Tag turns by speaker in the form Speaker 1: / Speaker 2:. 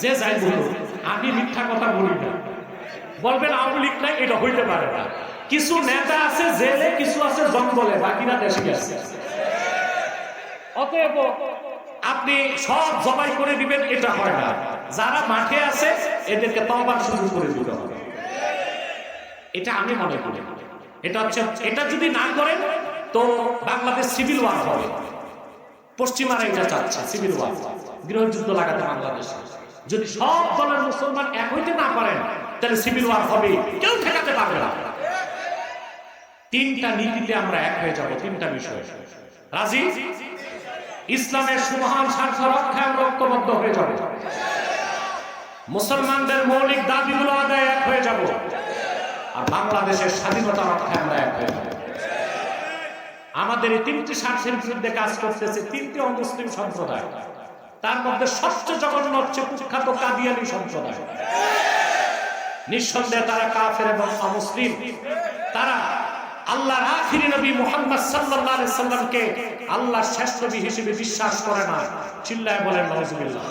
Speaker 1: যে যাই বলুন, আমি মিথ্যা কথা বলি না। বলবেন আওয়ামী লীগ নাই, এটা হইতে পারে না। কিছু নেতা আছে জেলে, কিছু আছে জঙ্গলে, বাকিরা দেশে আছে। অতএব আপনি সব জবাই করে দিবেন, এটা হয় না। যারা মাঠে আছে এদেরকে তওবার সুযোগ করে দিতে হবে, এটা আমি মনে করি। এটা হচ্ছে, এটা যদি না করেন তো বাংলাদেশ সিভিল ওয়ার হবে। পশ্চিমারা এটা চাচ্ছে, সিভিল ওয়ার, গৃহযুদ্ধ লাগাতে বাংলাদেশে। যদি সব দলের মুসলমান এক হইতে না পারেন তাহলে সিভিল ওয়ার হবে, কেউ ঠেকাতে পারবে না। তিনটা নীতিতে আমরা এক হয়ে যাব, তিনটা বিষয়। রাজি? ইসলামের সুমহান স্বার্থ রক্ষায় আমরা ঐক্যবদ্ধ হয়ে যাব। মুসলমানদের মৌলিক দাবিগুলো আদায় এক হয়ে যাব। আর বাংলাদেশের স্বাধীনতা রক্ষায় আমরা এক হয়ে যাব। আমাদের এই তিনটি স্বার্থের বিরুদ্ধে কাজ করতেছে তিনটি অমুসলিম সম্প্রদায়। তার মধ্যে সবচেয়ে জঘন্য হচ্ছে কুখ্যাত কাদিয়ানী সম্প্রদায়। নিঃসন্দেহে তারা কাফের এবং অমুসলিম। তারা আল্লাহর আখিরি নবী মুহাম্মদ সাল্লাল্লাহু আলাইহি সাল্লামকে আল্লাহর শেষ নবী হিসেবে বিশ্বাস করে না। চিল্লায় বলেন নাউজুবিল্লাহ।